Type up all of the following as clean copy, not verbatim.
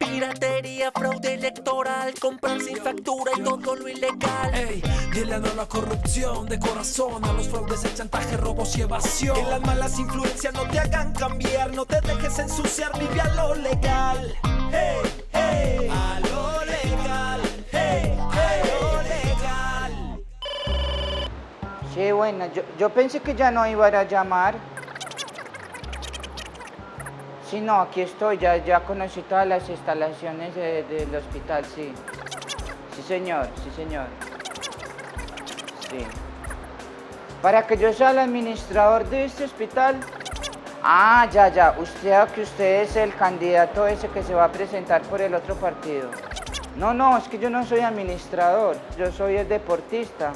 Piratería, fraude electoral, comprar sin factura y todo lo ilegal. Ey, dile no a la corrupción de corazón, a los fraudes, el chantaje, robos y evasión. Que las malas influencias no te hagan cambiar, no te dejes ensuciar, vive a lo legal. Hey, hey, a lo legal. Hey, a lo legal. Sí, bueno, yo pensé que ya no iba a llamar. Sí, no, aquí estoy, ya conocí todas las instalaciones del hospital, sí. Sí, señor, sí, señor. Sí. Para que yo sea el administrador de este hospital. Ah, ya, usted es el candidato ese que se va a presentar por el otro partido. No, es que yo no soy administrador, yo soy el deportista.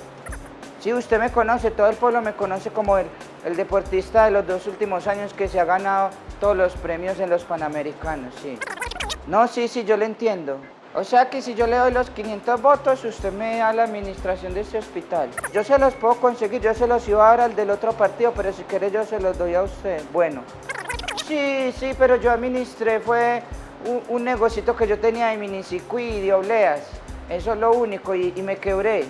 Sí, usted me conoce, todo el pueblo me conoce como el deportista de los 2 últimos años que se ha ganado todos los premios en los Panamericanos, sí. No, sí, yo le entiendo. O sea que si yo le doy los 500 votos, usted me da la administración de este hospital. Yo se los puedo conseguir, yo se los iba a dar al del otro partido, pero si quiere yo se los doy a usted. Bueno. Sí, pero yo administré, fue un negocito que yo tenía de minicircuit y de obleas. Eso es lo único, y me quebré.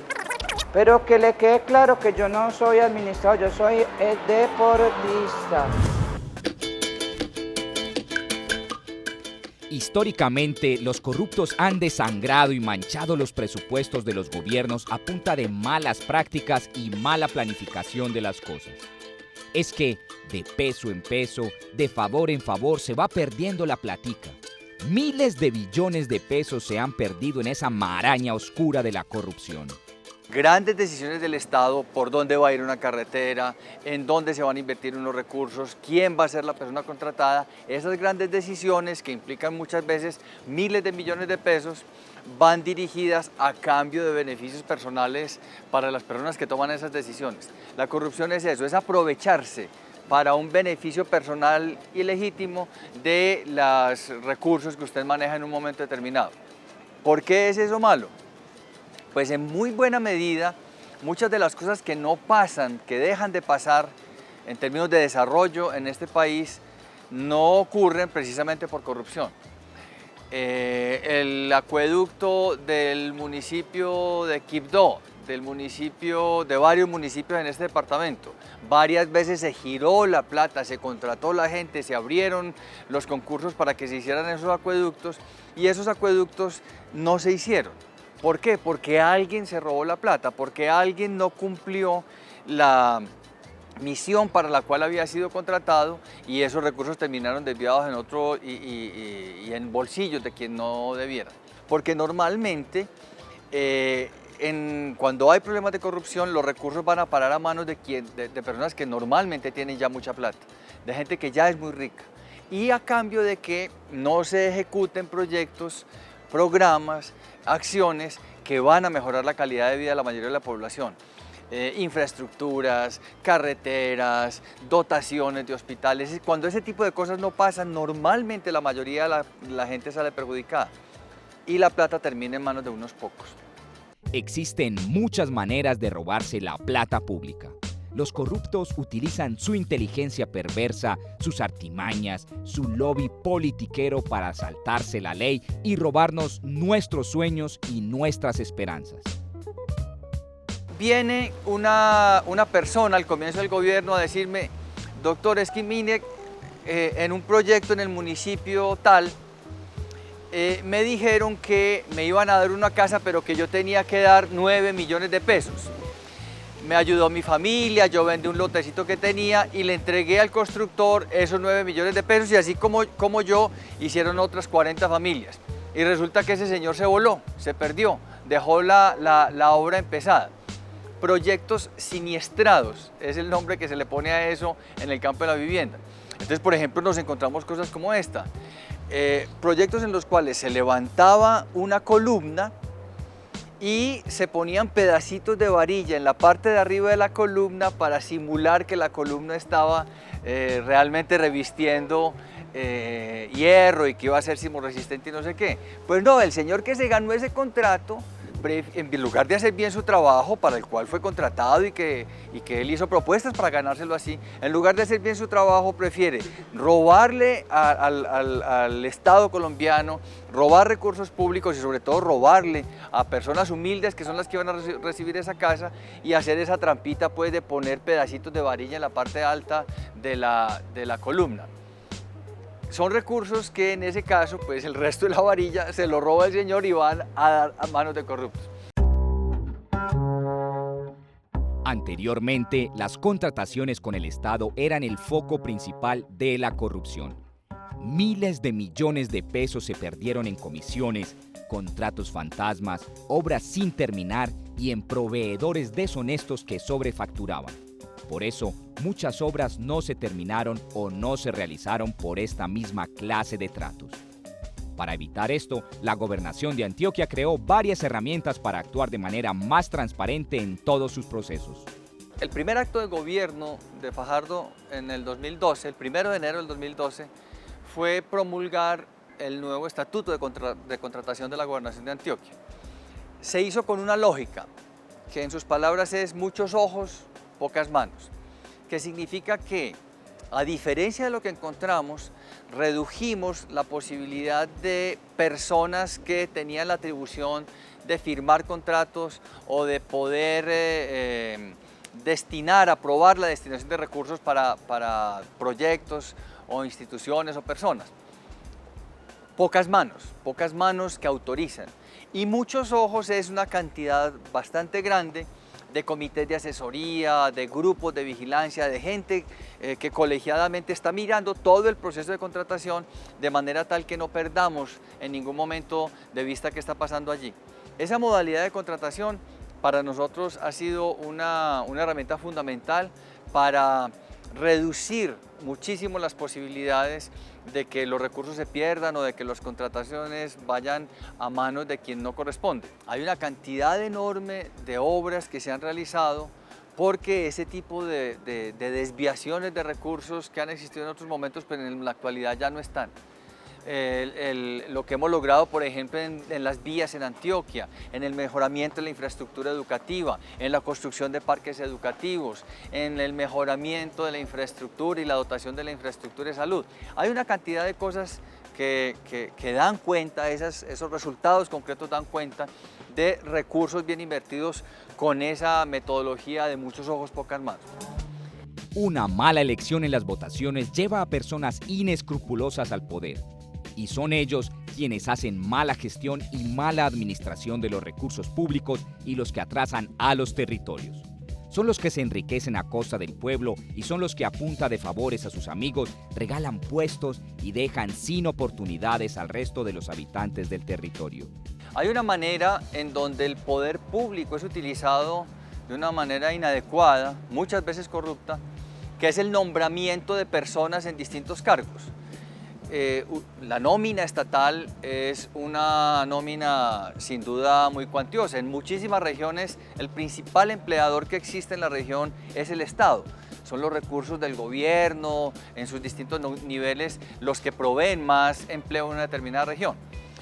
Pero que le quede claro que yo no soy administrador, yo soy el deportista. Históricamente, los corruptos han desangrado y manchado los presupuestos de los gobiernos a punta de malas prácticas y mala planificación de las cosas. Es que, de peso en peso, de favor en favor, se va perdiendo la platica. Miles de billones de pesos se han perdido en esa maraña oscura de la corrupción. Grandes decisiones del Estado, por dónde va a ir una carretera, en dónde se van a invertir unos recursos, quién va a ser la persona contratada. Esas grandes decisiones que implican muchas veces miles de millones de pesos van dirigidas a cambio de beneficios personales para las personas que toman esas decisiones. La corrupción es eso, es aprovecharse para un beneficio personal ilegítimo de los recursos que usted maneja en un momento determinado. ¿Por qué es eso malo? Pues en muy buena medida, muchas de las cosas que no pasan, que dejan de pasar en términos de desarrollo en este país, no ocurren precisamente por corrupción. El acueducto del municipio de Quibdó, de varios municipios en este departamento, varias veces se giró la plata, se contrató la gente, se abrieron los concursos para que se hicieran esos acueductos y esos acueductos no se hicieron. ¿Por qué? Porque alguien se robó la plata, porque alguien no cumplió la misión para la cual había sido contratado y esos recursos terminaron desviados en otro y en bolsillos de quien no debieran. Porque normalmente cuando hay problemas de corrupción los recursos van a parar a manos de personas que normalmente tienen ya mucha plata, de gente que ya es muy rica y a cambio de que no se ejecuten proyectos, programas, acciones que van a mejorar la calidad de vida de la mayoría de la población. Infraestructuras, carreteras, dotaciones de hospitales. Cuando ese tipo de cosas no pasan, normalmente la mayoría de la gente sale perjudicada y la plata termina en manos de unos pocos. Existen muchas maneras de robarse la plata pública. Los corruptos utilizan su inteligencia perversa, sus artimañas, su lobby politiquero para saltarse la ley y robarnos nuestros sueños y nuestras esperanzas. Viene una persona al comienzo del gobierno a decirme, doctor, es que mire, en un proyecto en el municipio tal, me dijeron que me iban a dar una casa, pero que yo tenía que dar 9 millones de pesos. Me ayudó mi familia, yo vendí un lotecito que tenía y le entregué al constructor esos 9 millones de pesos y así como yo hicieron otras 40 familias. Y resulta que ese señor se voló, se perdió, dejó la obra empezada. Proyectos siniestrados es el nombre que se le pone a eso en el campo de la vivienda. Entonces, por ejemplo, nos encontramos cosas como esta. Proyectos en los cuales se levantaba una columna y se ponían pedacitos de varilla en la parte de arriba de la columna para simular que la columna estaba realmente revistiendo hierro y que iba a ser sismorresistente y no sé qué. Pues no, el señor que se ganó ese contrato en lugar de hacer bien su trabajo para el cual fue contratado y que él hizo propuestas para ganárselo así, en lugar de hacer bien su trabajo prefiere robarle al Estado colombiano, robar recursos públicos y sobre todo robarle a personas humildes que son las que van a recibir esa casa y hacer esa trampita pues de poner pedacitos de varilla en la parte alta de la columna. Son recursos que en ese caso, pues el resto de la varilla se lo roba el señor y van a dar a manos de corruptos. Anteriormente, las contrataciones con el Estado eran el foco principal de la corrupción. Miles de millones de pesos se perdieron en comisiones, contratos fantasmas, obras sin terminar y en proveedores deshonestos que sobrefacturaban. Por eso, muchas obras no se terminaron o no se realizaron por esta misma clase de tratos. Para evitar esto, la Gobernación de Antioquia creó varias herramientas para actuar de manera más transparente en todos sus procesos. El primer acto de gobierno de Fajardo en el 2012, el 1 de enero del 2012, fue promulgar el nuevo estatuto de contratación de la Gobernación de Antioquia. Se hizo con una lógica, que en sus palabras es muchos ojos, pocas manos, que significa que, a diferencia de lo que encontramos, redujimos la posibilidad de personas que tenían la atribución de firmar contratos o de poder aprobar la destinación de recursos para proyectos o instituciones o personas. Pocas manos que autorizan. Y muchos ojos es una cantidad bastante grande de comités de asesoría, de grupos de vigilancia, de gente que colegiadamente está mirando todo el proceso de contratación de manera tal que no perdamos en ningún momento de vista qué está pasando allí. Esa modalidad de contratación para nosotros ha sido una herramienta fundamental para reducir muchísimo las posibilidades de que los recursos se pierdan o de que las contrataciones vayan a manos de quien no corresponde. Hay una cantidad enorme de obras que se han realizado porque ese tipo de desviaciones de recursos que han existido en otros momentos, pero en la actualidad ya no están. Lo que hemos logrado, por ejemplo, en las vías en Antioquia, en el mejoramiento de la infraestructura educativa, en la construcción de parques educativos, en el mejoramiento de la infraestructura y la dotación de la infraestructura de salud. Hay una cantidad de cosas que dan cuenta, esos resultados concretos dan cuenta de recursos bien invertidos con esa metodología de muchos ojos, pocas manos. Una mala elección en las votaciones lleva a personas inescrupulosas al poder. Y son ellos quienes hacen mala gestión y mala administración de los recursos públicos y los que atrasan a los territorios. Son los que se enriquecen a costa del pueblo y son los que a punta de favores a sus amigos regalan puestos y dejan sin oportunidades al resto de los habitantes del territorio. Hay una manera en donde el poder público es utilizado de una manera inadecuada, muchas veces corrupta, que es el nombramiento de personas en distintos cargos. La nómina estatal es una nómina sin duda muy cuantiosa. En muchísimas regiones el principal empleador que existe en la región es el Estado. Son los recursos del gobierno en sus distintos niveles los que proveen más empleo en una determinada región.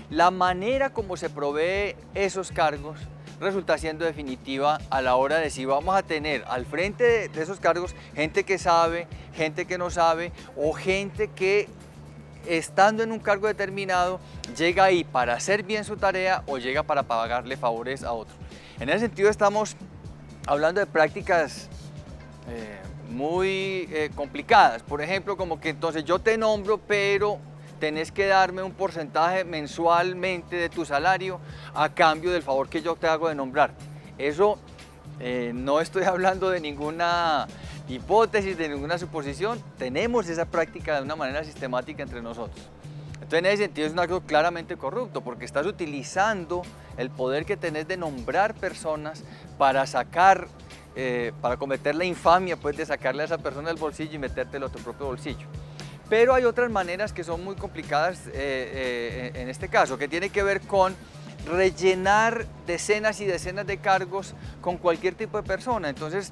La manera como se provee esos cargos resulta siendo definitiva a la hora de si vamos a tener al frente de esos cargos gente que sabe, gente que no sabe o gente que estando en un cargo determinado llega ahí para hacer bien su tarea o llega para pagarle favores a otros. En ese sentido estamos hablando de prácticas muy complicadas, por ejemplo como que entonces yo te nombro pero tenés que darme un porcentaje mensualmente de tu salario a cambio del favor que yo te hago de nombrarte. Eso no estoy hablando de ninguna hipótesis, de ninguna suposición, tenemos esa práctica de una manera sistemática entre nosotros. Entonces en ese sentido es un acto claramente corrupto porque estás utilizando el poder que tenés de nombrar personas para sacar, para cometer la infamia pues, de sacarle a esa persona del bolsillo y metértelo a tu propio bolsillo. Pero hay otras maneras que son muy complicadas en este caso, que tiene que ver con rellenar decenas y decenas de cargos con cualquier tipo de persona. Entonces,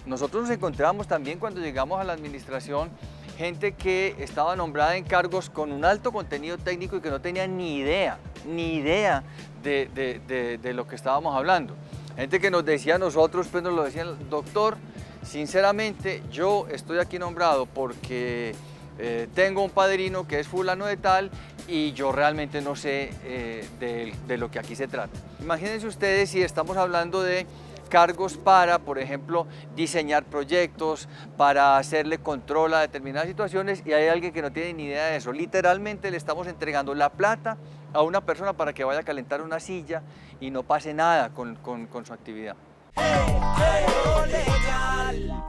nosotros nos encontramos también cuando llegamos a la administración gente que estaba nombrada en cargos con un alto contenido técnico y que no tenía ni idea de lo que estábamos hablando. Gente que nos decía a nosotros, pues nos lo decía el doctor, sinceramente yo estoy aquí nombrado porque tengo un padrino que es fulano de tal y yo realmente no sé de lo que aquí se trata. Imagínense ustedes si estamos hablando de cargos para, por ejemplo, diseñar proyectos, para hacerle control a determinadas situaciones y hay alguien que no tiene ni idea de eso. Literalmente le estamos entregando la plata a una persona para que vaya a calentar una silla y no pase nada con su actividad. Lo legal.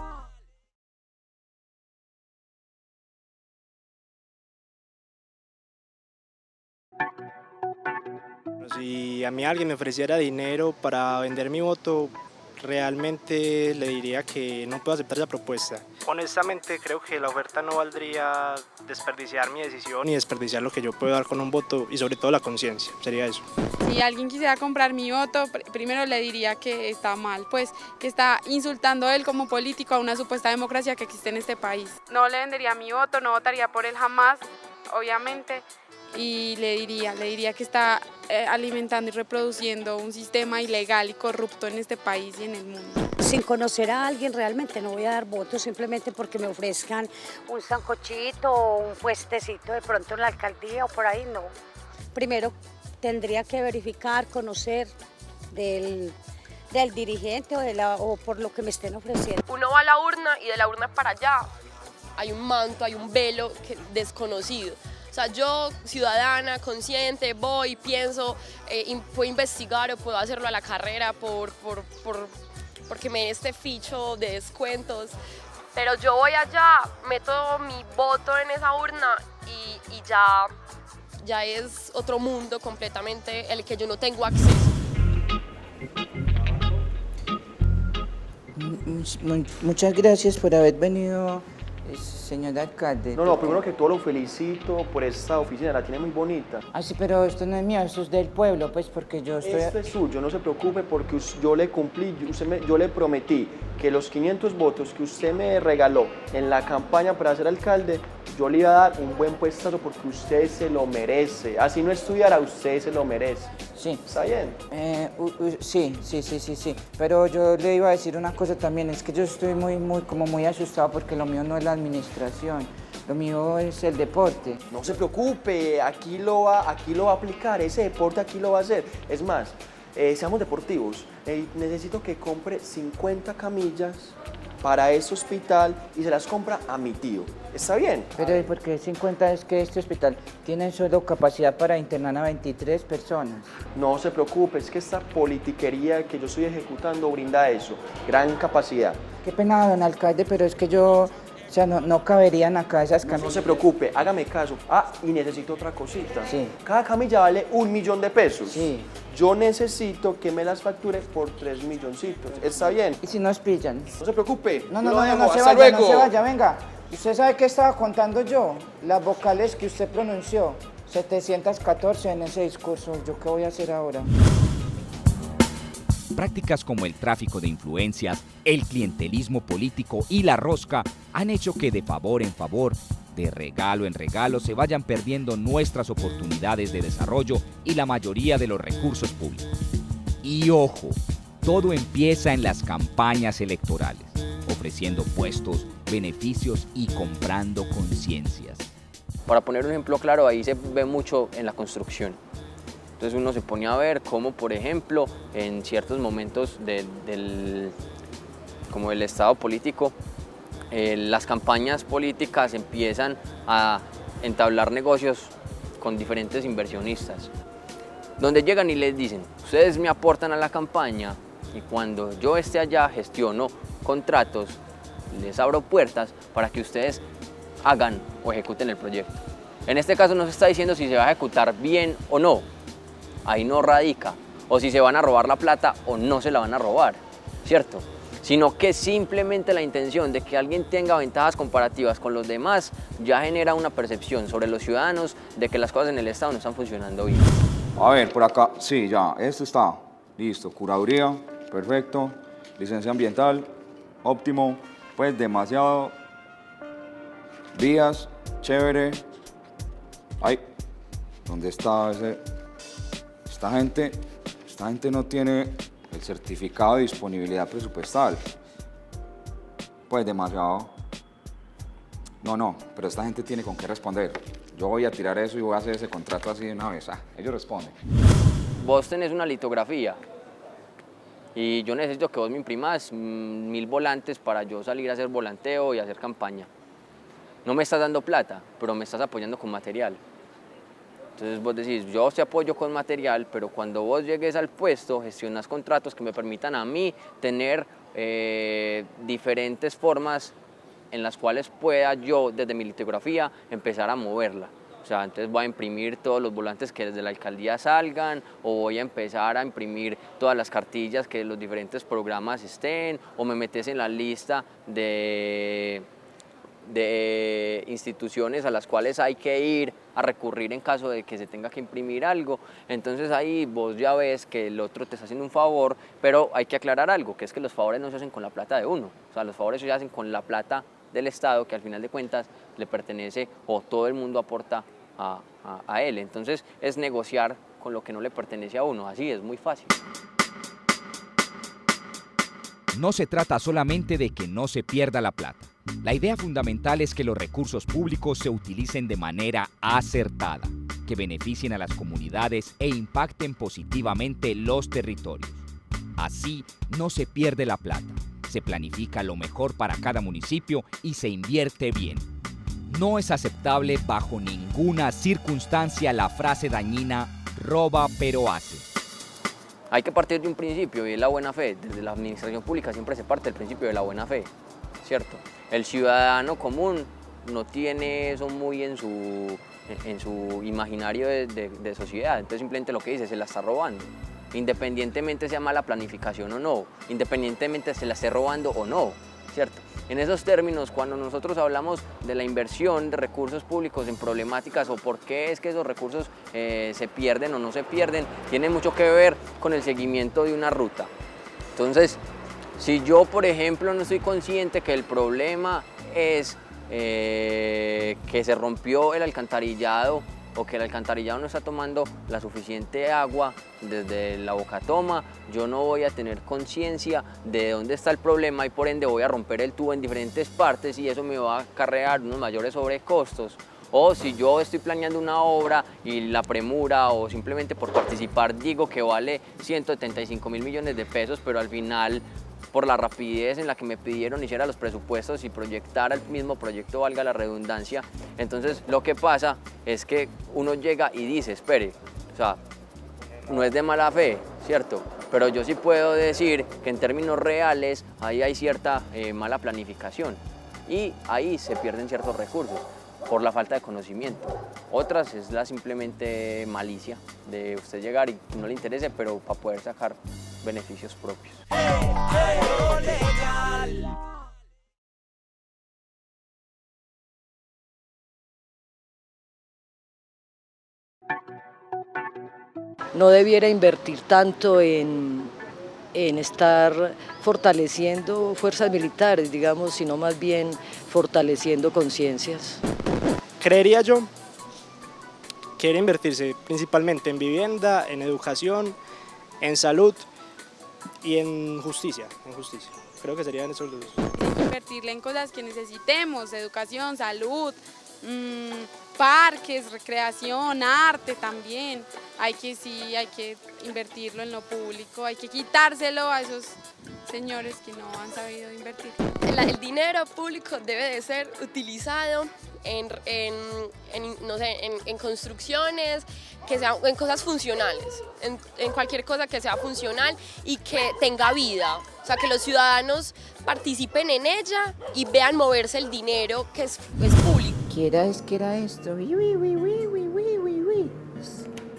Si a mí alguien me ofreciera dinero para vender mi voto, realmente le diría que no puedo aceptar esa propuesta. Honestamente creo que la oferta no valdría desperdiciar mi decisión y desperdiciar lo que yo puedo dar con un voto y sobre todo la conciencia, sería eso. Si alguien quisiera comprar mi voto, primero le diría que está mal, pues que está insultando él como político a una supuesta democracia que existe en este país. No le vendería mi voto, no votaría por él jamás, obviamente, y le diría que está alimentando y reproduciendo un sistema ilegal y corrupto en este país y en el mundo. Sin conocer a alguien realmente no voy a dar votos simplemente porque me ofrezcan un sancochito o un puestecito de pronto en la alcaldía o por ahí, no. Primero tendría que verificar, conocer del dirigente o por lo que me estén ofreciendo. Uno va a la urna y de la urna para allá hay un manto, hay un velo desconocido. O sea, yo, ciudadana, consciente, voy, pienso, puedo investigar o puedo hacerlo a la carrera porque me den este ficho de descuentos. Pero yo voy allá, meto mi voto en esa urna y ya es otro mundo completamente el que yo no tengo acceso. Muchas gracias por haber venido, señor alcalde. No, primero que todo lo felicito por esta oficina, la tiene muy bonita. Ah, sí, pero esto no es mío, esto es del pueblo, pues, porque yo estoy... Esto es suyo, no se preocupe porque yo le cumplí, yo le prometí que los 500 votos que usted me regaló en la campaña para ser alcalde, yo le iba a dar un buen puestazo porque usted se lo merece. Así no estudiara, usted se lo merece. Sí. ¿Está bien? Sí. Pero yo le iba a decir una cosa también, es que yo estoy muy asustado porque lo mío no es la administración, lo mío es el deporte. No se preocupe, aquí lo va a aplicar, ese deporte aquí lo va a hacer. Es más, seamos deportivos, necesito que compre 50 camillas para ese hospital y se las compra a mi tío. ¿Está bien? Pero ¿por qué 50? Es que este hospital tiene solo capacidad para internar a 23 personas. No se preocupe, es que esta politiquería que yo estoy ejecutando brinda eso, gran capacidad. Qué pena, don alcalde, pero es que yo... O sea, no caberían acá esas camillas. No se preocupe, hágame caso. Ah, y necesito otra cosita. Sí. Cada camilla vale 1 millón de pesos. Sí. Yo necesito que me las facture por 3 milloncitos. ¿Está bien? ¿Y si nos pillan? No se preocupe. No Hasta se luego. vaya, venga. ¿Usted sabe qué estaba contando yo? Las vocales que usted pronunció. 714 en ese discurso. ¿Yo qué voy a hacer ahora? Prácticas como el tráfico de influencias, el clientelismo político y la rosca han hecho que de favor en favor, de regalo en regalo, se vayan perdiendo nuestras oportunidades de desarrollo y la mayoría de los recursos públicos. Y ojo, todo empieza en las campañas electorales, ofreciendo puestos, beneficios y comprando conciencias. Para poner un ejemplo claro, ahí se ve mucho en la construcción. Entonces uno se pone a ver cómo, por ejemplo, en ciertos momentos como el estado político, las campañas políticas empiezan a entablar negocios con diferentes inversionistas, donde llegan y les dicen, ustedes me aportan a la campaña y cuando yo esté allá gestiono contratos, les abro puertas para que ustedes hagan o ejecuten el proyecto. En este caso no se está diciendo si se va a ejecutar bien o no. Ahí no radica, o si se van a robar la plata o no se la van a robar, ¿cierto? Sino que simplemente la intención de que alguien tenga ventajas comparativas con los demás ya genera una percepción sobre los ciudadanos de que las cosas en el Estado no están funcionando bien. A ver, por acá, sí, ya, esto está, listo, curaduría, perfecto, licencia ambiental, óptimo, pues demasiado vías, chévere. Ay, ¿dónde está ese? Esta gente no tiene el certificado de disponibilidad presupuestal. Pues demasiado. No, pero esta gente tiene con qué responder. Yo voy a tirar eso y voy a hacer ese contrato así de una vez. Ellos responden. Vos tenés una litografía y yo necesito que vos me imprimas 1000 volantes para yo salir a hacer volanteo y hacer campaña. No me estás dando plata, pero me estás apoyando con material. Entonces vos decís, yo te apoyo con material, pero cuando vos llegues al puesto, gestionas contratos que me permitan a mí tener diferentes formas en las cuales pueda yo, desde mi litografía, empezar a moverla. O sea, entonces voy a imprimir todos los volantes que desde la alcaldía salgan, o voy a empezar a imprimir todas las cartillas que los diferentes programas estén, o me metes en la lista de instituciones a las cuales hay que ir a recurrir en caso de que se tenga que imprimir algo. Entonces ahí vos ya ves que el otro te está haciendo un favor, pero hay que aclarar algo, que es que los favores no se hacen con la plata de uno. O sea, los favores se hacen con la plata del Estado, que al final de cuentas le pertenece o todo el mundo aporta a él. Entonces es negociar con lo que no le pertenece a uno, así es muy fácil. No se trata solamente de que no se pierda la plata. La idea fundamental es que los recursos públicos se utilicen de manera acertada, que beneficien a las comunidades e impacten positivamente los territorios. Así no se pierde la plata, se planifica lo mejor para cada municipio y se invierte bien. No es aceptable bajo ninguna circunstancia la frase dañina "roba pero hace". Hay que partir de un principio y es la buena fe. Desde la administración pública siempre se parte del principio de la buena fe, ¿cierto? El ciudadano común no tiene eso muy en su imaginario de sociedad, entonces simplemente lo que dice, se la está robando. Independientemente sea mala planificación o no, independientemente se la esté robando o no, ¿cierto? En esos términos, cuando nosotros hablamos de la inversión de recursos públicos en problemáticas o por qué es que esos recursos se pierden o no se pierden, tiene mucho que ver con el seguimiento de una ruta. Entonces, si yo, por ejemplo, no estoy consciente que el problema es que se rompió el alcantarillado o que el alcantarillado no está tomando la suficiente agua desde la bocatoma, yo no voy a tener conciencia de dónde está el problema y por ende voy a romper el tubo en diferentes partes y eso me va a acarrear unos mayores sobrecostos. O si yo estoy planeando una obra y la premura o simplemente por participar digo que vale 175.000 millones de pesos, pero al final por la rapidez en la que me pidieron hiciera los presupuestos y proyectara el mismo proyecto, valga la redundancia, entonces lo que pasa es que uno llega y dice, espere, o sea, no es de mala fe, ¿cierto? Pero yo sí puedo decir que en términos reales ahí hay cierta mala planificación y ahí se pierden ciertos recursos por la falta de conocimiento. Otras es la simplemente malicia de usted llegar y no le interese, pero para poder sacar beneficios propios. No debiera invertir tanto en estar fortaleciendo fuerzas militares, digamos, sino más bien fortaleciendo conciencias. Creería yo que debe invertirse principalmente en vivienda, en educación, en salud y en justicia. Creo que serían esos dos. Invertirle en cosas que necesitemos, educación, salud, parques, recreación, arte también. Hay que invertirlo en lo público, hay que quitárselo a esos señores que no han sabido invertir. El dinero público debe de ser utilizado en construcciones, en cosas funcionales, en cualquier cosa que sea funcional y que tenga vida. O sea, que los ciudadanos participen en ella y vean moverse el dinero que es público. ¿Qué era esto?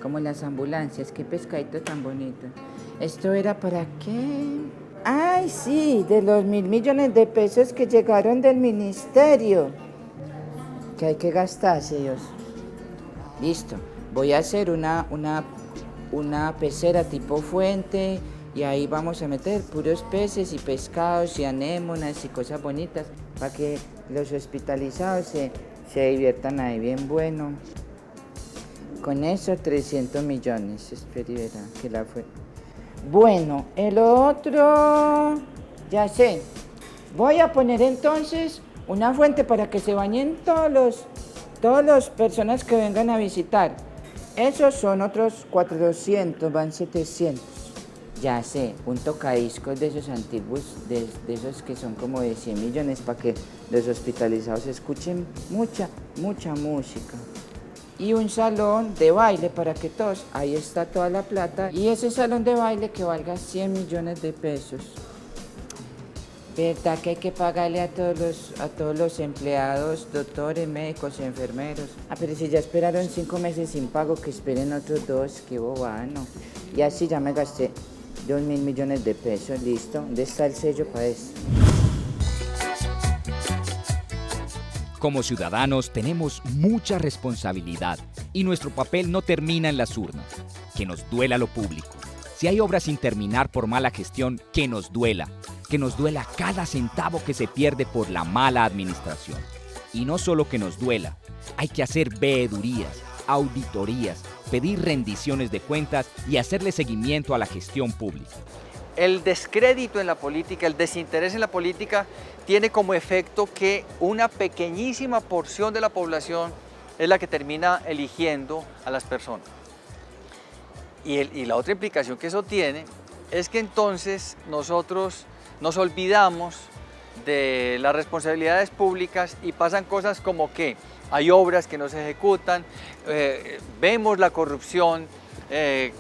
Como las ambulancias, qué pescadito tan bonito. ¿Esto era para qué? ¡Ay, sí! De los 1.000 millones de pesos que llegaron del ministerio. Que hay que gastarse, Dios. Listo. Voy a hacer una pecera tipo fuente y ahí vamos a meter puros peces y pescados y anémonas y cosas bonitas para que los hospitalizados se diviertan ahí bien bueno. Con eso 300 millones, espera y verá que la fue. Bueno, el otro, ya sé, voy a poner entonces una fuente para que se bañen todas las personas que vengan a visitar. Esos son otros 400, van 700. Ya sé, un tocadiscos de esos antiguos, de esos que son como de 100 millones para que los hospitalizados escuchen mucha música. Y un salón de baile para que todos, ahí está toda la plata. Y ese salón de baile que valga 100 millones de pesos. ¿Verdad que hay que pagarle a todos los empleados, doctores, médicos, enfermeros? Ah, pero si ya esperaron 5 meses sin pago, que esperen otros 2, qué bobano. Y así ya me gasté 2.000 millones de pesos, listo. ¿Dónde está el sello para eso? Como ciudadanos tenemos mucha responsabilidad y nuestro papel no termina en las urnas. Que nos duela lo público. Si hay obras sin terminar por mala gestión, que nos duela cada centavo que se pierde por la mala administración. Y no solo que nos duela, hay que hacer veedurías, auditorías, pedir rendiciones de cuentas y hacerle seguimiento a la gestión pública. El descrédito en la política, el desinterés en la política tiene como efecto que una pequeñísima porción de la población es la que termina eligiendo a las personas. Y la otra implicación que eso tiene es que entonces nosotros nos olvidamos de las responsabilidades públicas y pasan cosas como que hay obras que no se ejecutan, vemos la corrupción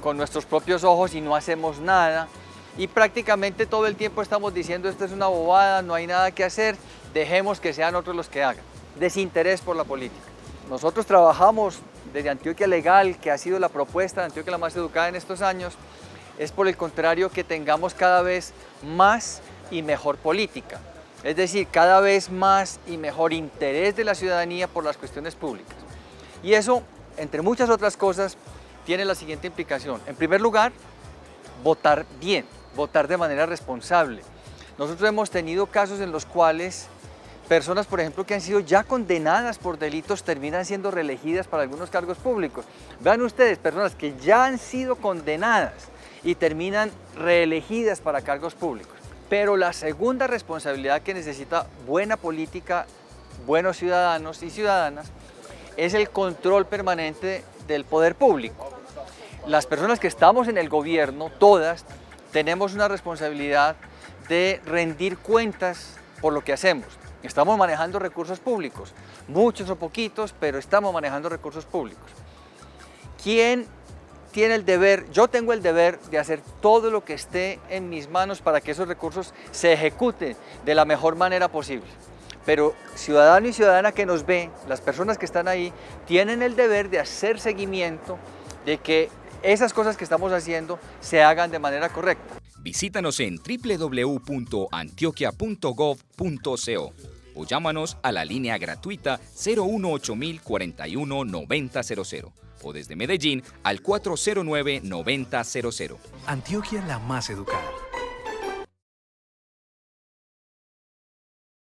con nuestros propios ojos y no hacemos nada. Y prácticamente todo el tiempo estamos diciendo esto es una bobada, no hay nada que hacer, dejemos que sean otros los que hagan. Desinterés por la política. Nosotros trabajamos desde Antioquia Legal, que ha sido la propuesta de Antioquia la más educada en estos años, es por el contrario que tengamos cada vez más y mejor política. Es decir, cada vez más y mejor interés de la ciudadanía por las cuestiones públicas. Y eso, entre muchas otras cosas, tiene la siguiente implicación. En primer lugar, votar bien, votar de manera responsable. Nosotros hemos tenido casos en los cuales personas, por ejemplo, que han sido ya condenadas por delitos terminan siendo reelegidas para algunos cargos públicos. Vean ustedes, personas que ya han sido condenadas y terminan reelegidas para cargos públicos. Pero la segunda responsabilidad que necesita buena política, buenos ciudadanos y ciudadanas, es el control permanente del poder público. Las personas que estamos en el gobierno, todas, tenemos una responsabilidad de rendir cuentas por lo que hacemos. Estamos manejando recursos públicos, muchos o poquitos, pero estamos manejando recursos públicos. ¿Quién tiene el deber? Yo tengo el deber de hacer todo lo que esté en mis manos para que esos recursos se ejecuten de la mejor manera posible. Pero ciudadano y ciudadana que nos ve, las personas que están ahí, tienen el deber de hacer seguimiento de que esas cosas que estamos haciendo se hagan de manera correcta. Visítanos en www.antioquia.gov.co o llámanos a la línea gratuita 018 041 9000 o desde Medellín al 409 9000. Antioquia la más educada.